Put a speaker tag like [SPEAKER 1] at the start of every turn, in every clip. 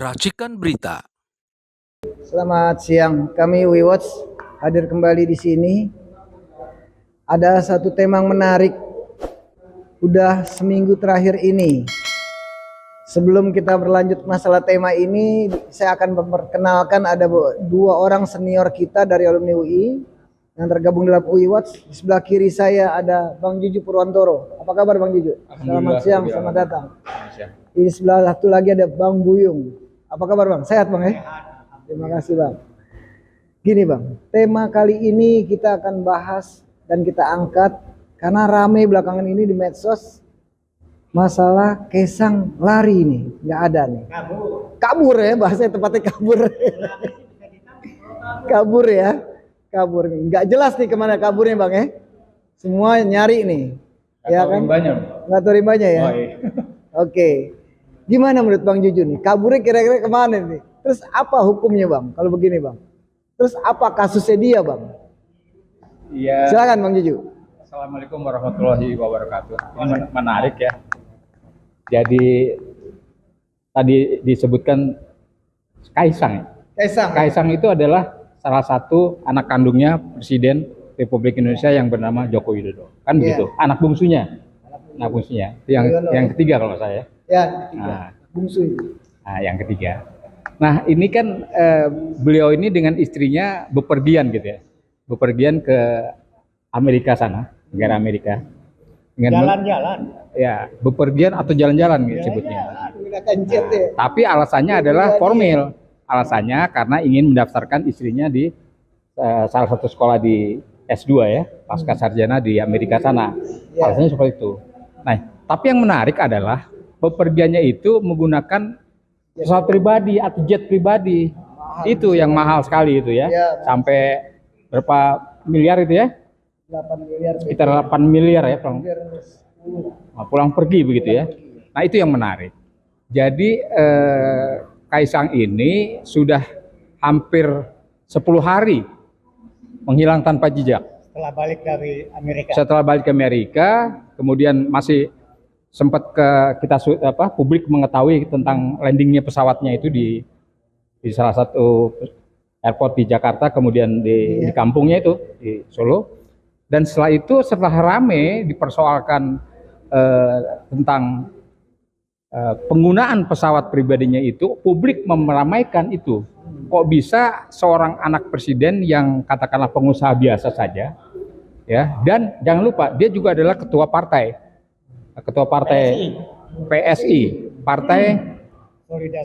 [SPEAKER 1] Racikan Berita.
[SPEAKER 2] Selamat siang, kami WeWatch hadir kembali di sini. Ada satu tema yang menarik. Udah seminggu terakhir ini. Sebelum kita berlanjut masalah tema ini, saya akan memperkenalkan ada dua orang senior kita dari alumni UI yang tergabung dalam WeWatch. Di sebelah kiri saya ada Bang Juju Purwantoro. Apa kabar Bang Juju? Selamat siang, selamat datang. Di sebelah satu lagi ada Bang Buyung. Apa kabar Bang? Sehat Bang ya? Terima kasih Bang. Gini Bang, tema kali ini kita akan bahas dan kita angkat karena rame belakangan ini di medsos masalah Kaisang lari nih, nggak ada nih. Kabur ya, bahasanya tepatnya kabur. Kabur ya, kabur nih. Nggak jelas nih kemana kaburnya Bang ya. Semua nyari nih, ya kan? Nggak tahu rimbanya ya.
[SPEAKER 3] Oh, iya.
[SPEAKER 2] Oke. Gimana menurut Bang Juju nih? Kaburnya kira-kira kemana nih? Terus apa hukumnya Bang? Kalau begini Bang. Terus apa kasusnya dia Bang?
[SPEAKER 3] Iya.
[SPEAKER 2] Silakan Bang Juju.
[SPEAKER 3] Assalamualaikum warahmatullahi wabarakatuh. Ini menarik ya. Jadi tadi disebutkan Kaisang. Kaisang itu adalah salah satu anak kandungnya Presiden Republik Indonesia yang bernama Joko Widodo. Kan begitu. Anak bungsunya. Anak bungsunya. Yang ketiga kalau saya.
[SPEAKER 2] Ya, ketiga. Bungsu itu.
[SPEAKER 3] Nah, yang ketiga. Nah, ini kan beliau ini dengan istrinya bepergian gitu ya. Bepergian ke Amerika sana, negara Amerika. Dengan
[SPEAKER 2] Jalan-jalan.
[SPEAKER 3] Ya, bepergian atau jalan-jalan gitu sebutnya.
[SPEAKER 2] Menggunakan jet ya.
[SPEAKER 3] Tapi alasannya adalah formal. Alasannya karena ingin mendaftarkan istrinya di salah satu sekolah di S2 ya, pasca sarjana di Amerika sana. Alasannya seperti itu. Nah, tapi yang menarik adalah bepergiannya itu menggunakan pesawat pribadi atau jet pribadi. Itu yang mahal sekali itu ya. Sampai berapa miliar itu ya?
[SPEAKER 2] 8 miliar.
[SPEAKER 3] Sekitar 8 miliar ya, pulang pergi begitu ya. Nah, itu yang menarik. Jadi Kaisang ini sudah hampir 10 hari menghilang tanpa jejak.
[SPEAKER 2] Setelah balik dari Amerika.
[SPEAKER 3] Setelah balik ke Amerika, kemudian masih sempat publik mengetahui tentang landingnya pesawatnya itu di salah satu airport di Jakarta, kemudian di kampungnya itu di Solo. Dan setelah rame dipersoalkan tentang penggunaan pesawat pribadinya itu, publik meramaikan itu. Kok bisa seorang anak presiden yang katakanlah pengusaha biasa saja, ya, dan jangan lupa dia juga adalah ketua partai PSI, Partai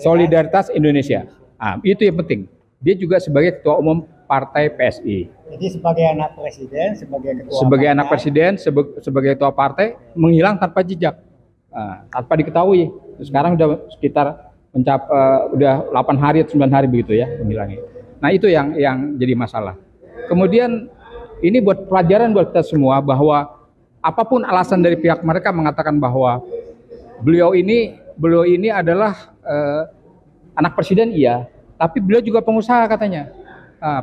[SPEAKER 3] Solidaritas Indonesia. Nah, itu yang penting. Dia juga sebagai ketua umum Partai PSI.
[SPEAKER 2] Jadi sebagai anak presiden, sebagai
[SPEAKER 3] ketua partai menghilang tanpa jejak, tanpa diketahui. Sekarang udah sekitar udah 8 hari atau 9 hari begitu ya menghilangnya. Nah, itu yang jadi masalah. Kemudian ini buat pelajaran buat kita semua bahwa apapun alasan dari pihak mereka mengatakan bahwa beliau ini adalah anak presiden, iya, tapi beliau juga pengusaha katanya.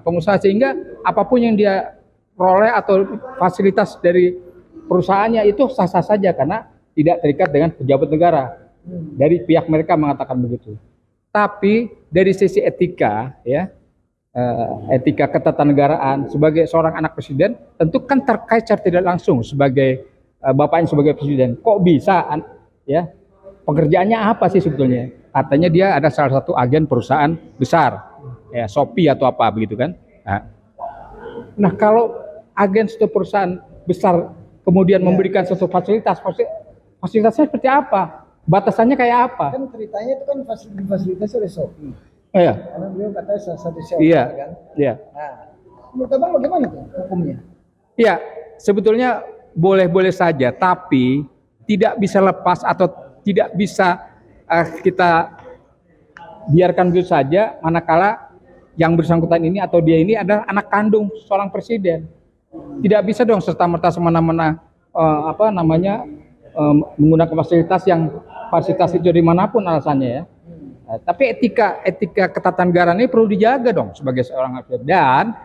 [SPEAKER 3] Pengusaha, sehingga apapun yang dia peroleh atau fasilitas dari perusahaannya itu sah-sah saja karena tidak terikat dengan pejabat negara. Dari pihak mereka mengatakan begitu. Tapi dari sisi etika ya, etika ketatanegaraan sebagai seorang anak presiden tentu kan terkait secara tidak langsung sebagai bapaknya sebagai presiden. Kok bisa ya? Pekerjaannya apa sih sebetulnya? Katanya dia ada salah satu agen perusahaan besar, ya Shopee atau apa begitu kan? Nah, kalau agen suatu perusahaan besar kemudian memberikan suatu fasilitasnya seperti apa? Batasannya kayak apa?
[SPEAKER 2] Kan ceritanya itu kan fasilitas oleh Shopee.
[SPEAKER 3] Iya.
[SPEAKER 2] Karena beliau katanya salah satu shopper kan.
[SPEAKER 3] Iya.
[SPEAKER 2] Nah, menurut Abang bagaimana tuh hukumnya?
[SPEAKER 3] Iya, sebetulnya boleh-boleh saja, tapi tidak bisa lepas atau tidak bisa kita biarkan begitu saja manakala yang bersangkutan ini atau dia ini adalah anak kandung seorang presiden. Tidak bisa dong serta-merta semena-mena menggunakan fasilitas itu dari manapun alasannya ya. Tapi etika ketatanegaraan ini perlu dijaga dong sebagai seorang presiden. Dan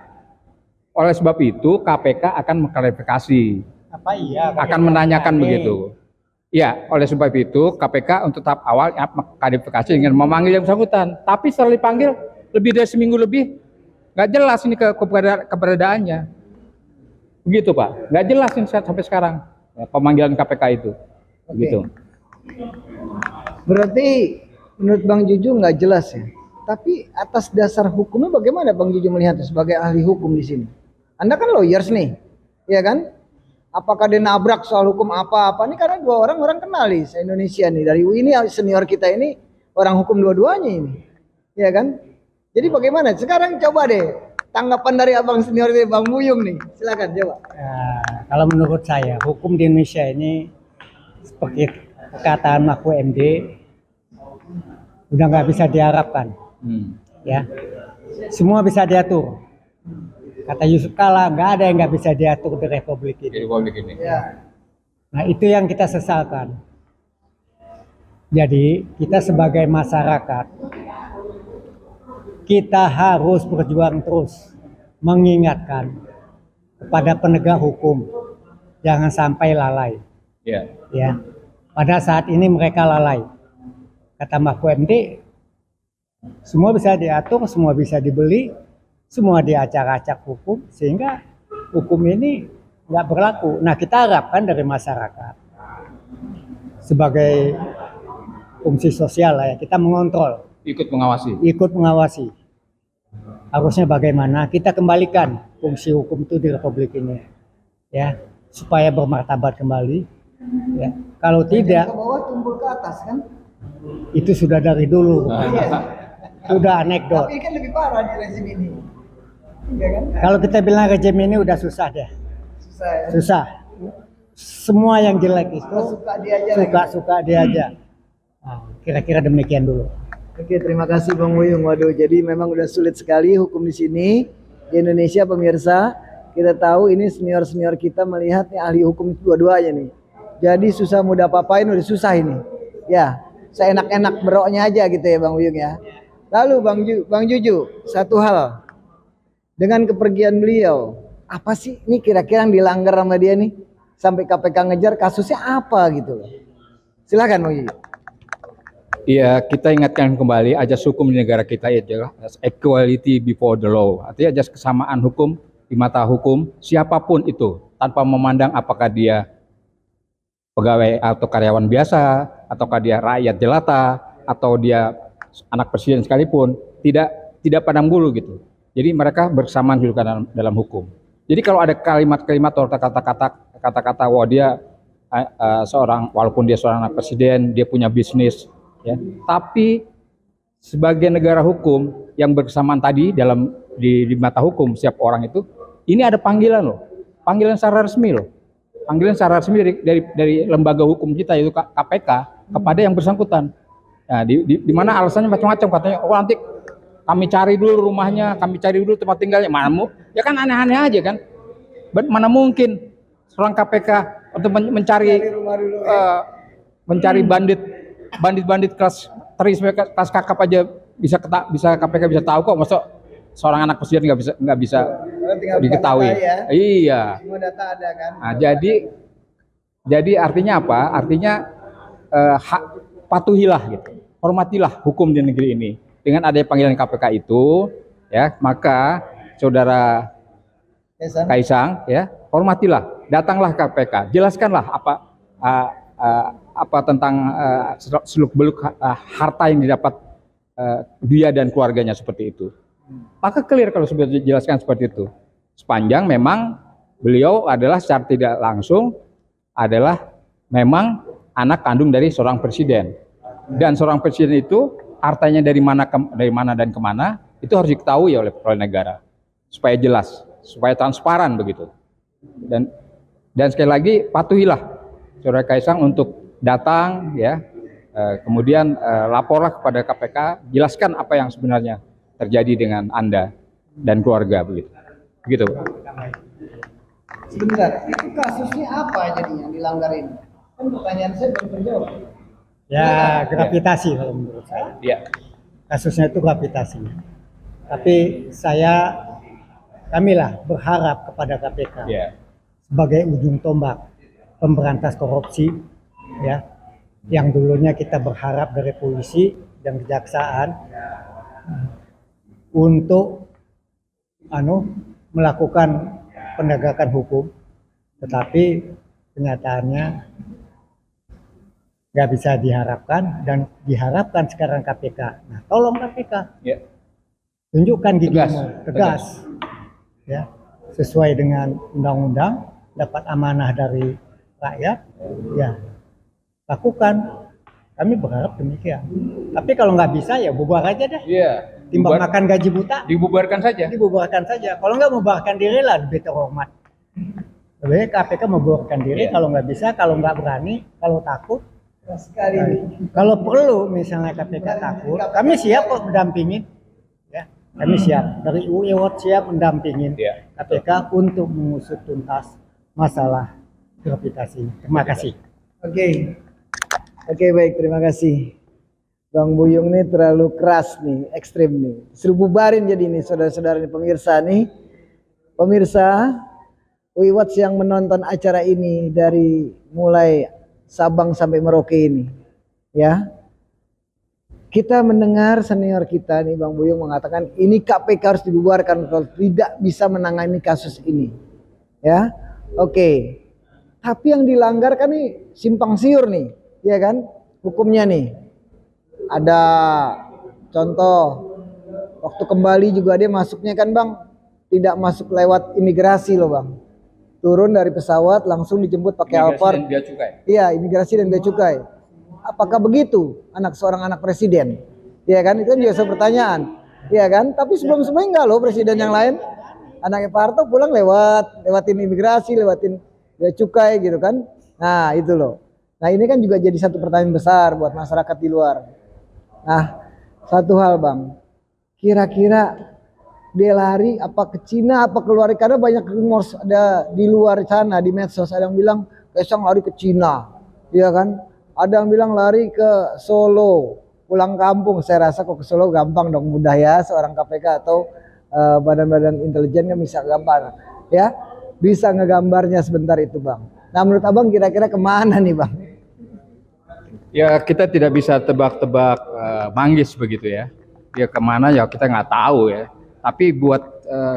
[SPEAKER 3] oleh sebab itu KPK akan mengklarifikasi, akan menanyakan begitu. Ya, oleh sebab itu KPK untuk tahap awal klarifikasi dengan memanggil yang bersangkutan. Tapi setelah dipanggil lebih dari seminggu lebih, nggak jelas ini keberadaannya. Begitu Pak, nggak jelas ini sampai sekarang ya, pemanggilan KPK itu. Begitu.
[SPEAKER 2] Berarti menurut Bang Juju nggak jelas ya. Tapi atas dasar hukumnya bagaimana Bang Juju melihatnya sebagai ahli hukum di sini? Anda kan lawyers nih, ya kan? Apakah dia nabrak soal hukum apa-apa? Ini karena dua orang kenal nih se-Indonesia nih. Dari UI ini senior kita ini orang hukum dua-duanya ini. Ya kan? Jadi bagaimana? Sekarang coba deh tanggapan dari abang senior ini Bang Buyung nih. Silakan coba.
[SPEAKER 1] Ya, kalau menurut saya hukum di Indonesia ini seperti perkataan Mahfud MD udah nggak bisa diharapkan. Ya, semua bisa diatur. Kata Yusuf Kala, nggak ada yang nggak bisa diatur di Republik ini.
[SPEAKER 3] Di Republik ini.
[SPEAKER 2] Ya.
[SPEAKER 1] Nah, itu yang kita sesalkan. Jadi, kita sebagai masyarakat, kita harus berjuang terus mengingatkan kepada penegak hukum, jangan sampai lalai.
[SPEAKER 3] Ya.
[SPEAKER 1] Ya, pada saat ini mereka lalai. Kata Mahfud MD, semua bisa diatur, semua bisa dibeli, semua diacak-acak hukum, sehingga hukum ini nggak berlaku. Nah, kita harapkan dari masyarakat sebagai fungsi sosial lah ya, kita mengontrol,
[SPEAKER 3] Ikut mengawasi.
[SPEAKER 1] ikut mengawasi. Harusnya bagaimana kita kembalikan fungsi hukum itu di Republik ini, ya, supaya bermartabat kembali. Ya, kalau tidak,
[SPEAKER 2] Ke bawah tumpul ke atas kan?
[SPEAKER 1] itu sudah dari dulu, sudah anekdot.
[SPEAKER 2] Tapi kan lebih parah di rezim ini. Iya kan?
[SPEAKER 1] Kalau kita bilang rejim ini udah susah deh,
[SPEAKER 2] Susah ya.
[SPEAKER 1] susah. Semua yang jelek itu
[SPEAKER 2] Suka dia aja lagi.
[SPEAKER 1] suka dia aja. Nah, kira-kira demikian dulu.
[SPEAKER 2] Oke, terima kasih Bang Wuyung. Waduh, jadi memang udah sulit sekali hukum di sini di Indonesia pemirsa. Kita tahu ini senior-senior kita melihat nih ahli hukum dua-duanya nih. Jadi susah mudah apa-apain udah susah ini. Ya, seenak-enak beroknya aja gitu ya Bang Wuyung ya. Lalu Bang Juju, satu hal. Dengan kepergian beliau, apa sih ini kira-kira yang dilanggar sama dia nih? Sampai KPK ngejar kasusnya apa gitu loh. Silakan Bang Juju.
[SPEAKER 3] Iya, kita ingatkan kembali ajas hukum di negara kita adalah equality before the law. Artinya ajas kesamaan hukum di mata hukum siapapun itu, tanpa memandang apakah dia pegawai atau karyawan biasa, ataukah dia rakyat jelata, atau dia anak presiden sekalipun, tidak pandang bulu gitu. Jadi mereka bersamaan juga dalam hukum. Jadi kalau ada kalimat-kalimat atau kata-kata wah dia seorang, walaupun dia seorang anak presiden, dia punya bisnis, ya. Tapi sebagai negara hukum yang bersamaan tadi di mata hukum setiap orang itu, ini ada panggilan loh, panggilan secara resmi loh, panggilan secara resmi dari lembaga hukum kita yaitu KPK kepada yang bersangkutan. Nah, di mana alasannya macam-macam, katanya oh nanti kami cari dulu rumahnya, kami cari dulu tempat tinggalnya, mana ya kan aneh-aneh aja kan. Mana mungkin seorang KPK untuk mencari bandit kelas kelas kakap aja bisa KPK bisa tahu kok, masa seorang anak presiden nggak bisa diketahui.
[SPEAKER 2] Ya.
[SPEAKER 3] Iya.
[SPEAKER 2] Semua data ada kan.
[SPEAKER 3] Nah, jadi artinya apa? Artinya patuhilah gitu, hormatilah hukum di negeri ini. Dengan adanya panggilan KPK itu, ya maka saudara Kaisang, ya hormatilah, datanglah KPK, jelaskanlah apa tentang seluk-beluk harta yang didapat dia dan keluarganya seperti itu. Maka clear kalau sudah dijelaskan seperti itu. Sepanjang memang beliau adalah secara tidak langsung adalah memang anak kandung dari seorang presiden. Dan seorang presiden itu hartanya dari mana dan kemana itu harus diketahui oleh negara supaya jelas, supaya transparan begitu. Dan sekali lagi patuhilah saudara Kaisang untuk datang ya, kemudian laporlah kepada KPK, jelaskan apa yang sebenarnya terjadi dengan Anda dan keluarga begitu. Begitu.
[SPEAKER 2] Sebentar, itu kasusnya apa jadi yang dilanggar ini? Kan pertanyaan saya belum terjawab.
[SPEAKER 1] Ya, gravitasi kalau menurut saya.
[SPEAKER 3] Iya.
[SPEAKER 1] Kasusnya itu gravitasi. Tapi kamilah berharap kepada KPK
[SPEAKER 3] Iya.
[SPEAKER 1] sebagai ujung tombak pemberantas korupsi ya, yang dulunya kita berharap dari polisi dan kejaksaan untuk melakukan penegakan hukum, tetapi kenyataannya nggak bisa diharapkan, dan diharapkan sekarang KPK. Nah, tolong KPK
[SPEAKER 3] Ya.
[SPEAKER 1] tunjukkan gigimu,
[SPEAKER 3] Tegas.
[SPEAKER 1] tegas, ya, sesuai dengan undang-undang, dapat amanah dari rakyat, ya lakukan. Kami berharap demikian. Tapi kalau nggak bisa ya bubar aja deh.
[SPEAKER 3] Iya.
[SPEAKER 1] Timbang makan gaji buta,
[SPEAKER 3] Dibubarkan saja.
[SPEAKER 1] dibubarkan saja. Kalau nggak membubarkan diri lah lebih terhormat. Lebih baik KPK membubarkan diri, kalau nggak bisa, kalau nggak berani, kalau takut.
[SPEAKER 2] Sekali ini.
[SPEAKER 1] Kalau perlu misalnya KPK takut, kami siap kok mendampingin. Ya, kami siap. Dari UI Award siap mendampingin
[SPEAKER 3] Ya.
[SPEAKER 1] KPK untuk mengusut tuntas masalah gravitasi. Terima kasih.
[SPEAKER 2] Oke. Oke, baik, terima kasih. Bang Buyung nih terlalu keras nih, ekstrim nih. Suruh bubarin jadi nih saudara-saudara nih, pemirsa nih. Pemirsa Wiwatch yang menonton acara ini dari mulai Sabang sampai Merauke ini. Ya. Kita mendengar senior kita nih Bang Buyung mengatakan ini KPK harus dibubarkan kalau tidak bisa menangani kasus ini. Ya. Oke. Tapi yang dilanggar kan nih simpang siur nih, ya kan? Hukumnya nih. Ada contoh waktu kembali juga dia masuknya kan Bang, tidak masuk lewat imigrasi loh Bang. Turun dari pesawat langsung dijemput pakai Alphard.
[SPEAKER 3] Bea cukai.
[SPEAKER 2] Iya, imigrasi dan bea cukai. Apakah begitu seorang anak presiden? Iya kan? Itu kan juga pertanyaan. Iya kan? Tapi sebelum-sebelumnya enggak loh presiden yang lain. Anaknya Pak Harto pulang lewatin imigrasi, lewatin bea cukai gitu kan. Nah, itu loh. Nah, ini kan juga jadi satu pertanyaan besar buat masyarakat di luar. Nah, satu hal Bang. Kira-kira dia lari apa ke Cina apa keluar, karena banyak rumor ada di luar sana di medsos, ada yang bilang Kaisang lari ke Cina, iya kan? Ada yang bilang lari ke Solo, pulang kampung. Saya rasa kok ke Solo gampang dong, mudah ya, seorang KPK atau badan-badan intelijen kan bisa gampang, ya, bisa ngegambarnya sebentar itu Bang. Nah, menurut Abang kira-kira kemana nih Bang?
[SPEAKER 3] Ya kita tidak bisa tebak-tebak manggis begitu ya. Dia kemana ya kita nggak tahu ya. Tapi buat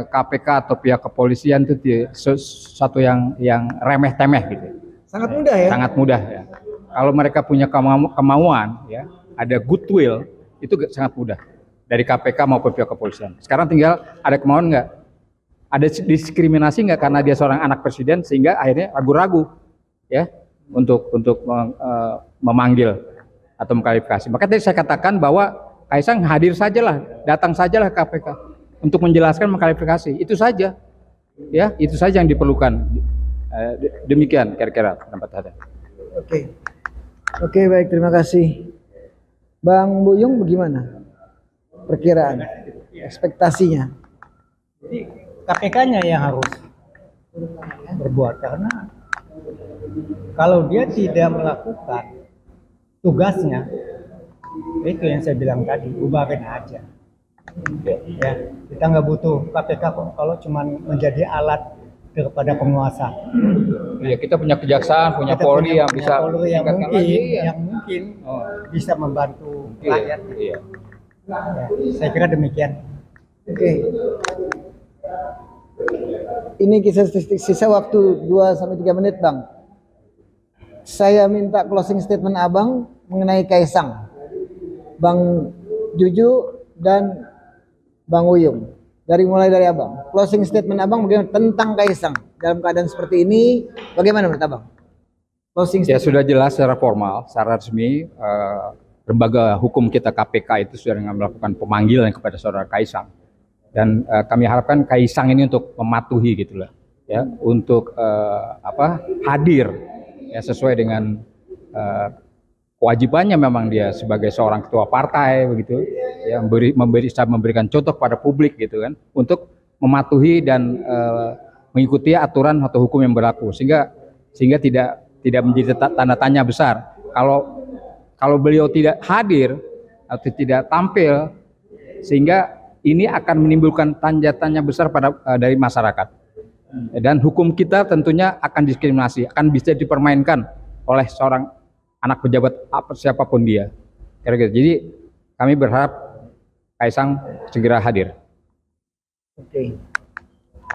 [SPEAKER 3] KPK atau pihak kepolisian itu sesuatu yang remeh-temeh gitu.
[SPEAKER 2] Sangat mudah ya?
[SPEAKER 3] Sangat mudah ya. Kalau mereka punya kemauan ya, ada goodwill, itu sangat mudah dari KPK maupun pihak kepolisian. Sekarang tinggal ada kemauan nggak? Ada diskriminasi nggak karena dia seorang anak presiden sehingga akhirnya ragu-ragu ya untuk memanggil atau mengklarifikasi. Maka tadi saya katakan bahwa Kaisang hadir sajalah, datang sajalah KPK untuk menjelaskan, mengklarifikasi. Itu saja. Ya, itu saja yang diperlukan. Demikian kira-kira pendapat saya.
[SPEAKER 2] Oke. Oke, baik, terima kasih. Bang Buyung bagaimana? Perkiraan, ekspektasinya.
[SPEAKER 1] Jadi KPK-nya yang harus berbuat, karena kalau dia tidak melakukan tugasnya, itu yang saya bilang tadi, bubarin aja. Ya, kita nggak butuh KPK kok kalau cuma menjadi alat kepada penguasa.
[SPEAKER 3] Ya, kita punya kejaksaan, punya
[SPEAKER 1] Kita
[SPEAKER 3] Polri yang
[SPEAKER 1] punya
[SPEAKER 3] bisa
[SPEAKER 1] Polri yang
[SPEAKER 3] meningkatkan
[SPEAKER 1] mungkin,
[SPEAKER 3] lagi, ya.
[SPEAKER 1] yang mungkin bisa membantu rakyat.
[SPEAKER 3] Iya.
[SPEAKER 1] Ya, saya kira demikian.
[SPEAKER 2] Oke. Ini kisah sisa waktu 2-3 menit Bang. Saya minta closing statement Abang mengenai Kaisang, Bang Juju dan Bang Buyung. Mulai dari Abang. Closing statement Abang bagaimana tentang Kaisang dalam keadaan seperti ini? Bagaimana menurut Abang? Closing
[SPEAKER 3] Ya
[SPEAKER 2] statement.
[SPEAKER 3] sudah jelas secara formal, secara resmi lembaga hukum kita KPK itu sudah melakukan pemanggilan kepada saudara Kaisang. Dan kami harapkan Kaisang ini untuk mematuhi gitulah, ya, untuk hadir ya sesuai dengan kewajibannya. Memang dia sebagai seorang ketua partai begitu, ya, memberikan contoh kepada publik gitu kan, untuk mematuhi dan mengikuti aturan atau hukum yang berlaku, sehingga tidak menjadi tanda tanya besar kalau beliau tidak hadir atau tidak tampil, sehingga ini akan menimbulkan tanda-tanya besar dari masyarakat. Dan hukum kita tentunya akan diskriminasi, akan bisa dipermainkan oleh seorang anak pejabat siapapun dia. Kira-kira. Jadi kami berharap Kaisang segera hadir.
[SPEAKER 2] Oke.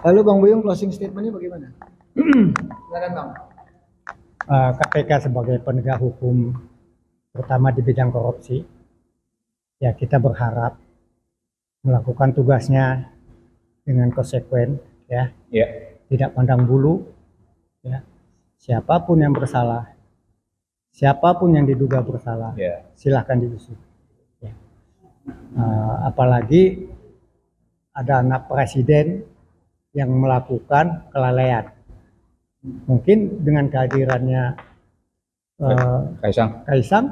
[SPEAKER 2] Lalu Bang Buyung closing statementnya bagaimana? Silakan Bang.
[SPEAKER 1] KPK sebagai penegak hukum terutama di bidang korupsi, ya kita berharap melakukan tugasnya dengan konsekuen, ya, tidak pandang bulu, ya, siapapun yang bersalah, siapapun yang diduga bersalah, silahkan diusut. Ya. Apalagi ada anak presiden yang melakukan kelalaian. Mungkin dengan kehadirannya Kaisang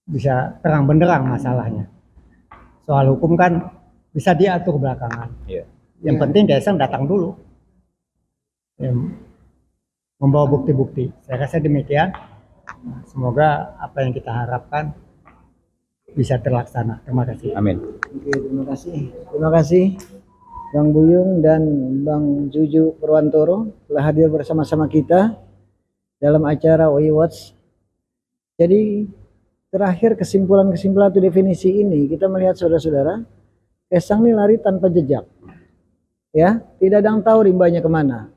[SPEAKER 1] bisa terang benderang masalahnya. Soal hukum kan bisa diatur belakangan. Yang penting Kaisang datang dulu, membawa bukti-bukti. Saya rasa demikian. Semoga apa yang kita harapkan bisa terlaksana. Terima kasih.
[SPEAKER 3] Amin.
[SPEAKER 2] Oke, terima kasih. Terima kasih Bang Buyung dan Bang Juju Purwantoro telah hadir bersama-sama kita dalam acara We Watch. Jadi terakhir kesimpulan-kesimpulan atau definisi ini kita melihat saudara-saudara, Kaisang ini lari tanpa jejak, ya, tidak ada yang tahu rimbanya kemana.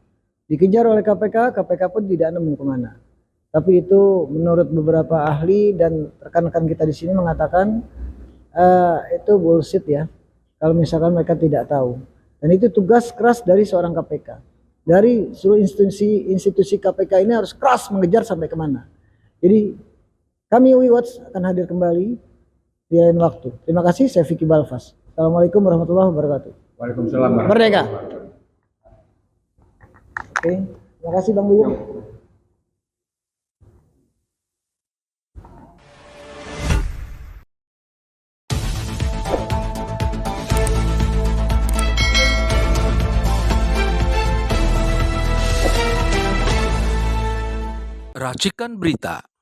[SPEAKER 2] Dikejar oleh KPK, KPK pun tidak nemu kemana. Tapi itu menurut beberapa ahli dan rekan-rekan kita di sini mengatakan itu bullshit ya. Kalau misalkan mereka tidak tahu. Dan itu tugas keras dari seorang KPK. Dari seluruh institusi KPK ini harus keras mengejar sampai kemana. Jadi kami We Watch akan hadir kembali di lain waktu. Terima kasih, saya Vicky Balfas. Assalamualaikum warahmatullahi wabarakatuh.
[SPEAKER 3] Waalaikumsalam.
[SPEAKER 2] Merdeka. Oke, terima kasih Bang Buyung.
[SPEAKER 4] Racikan Berita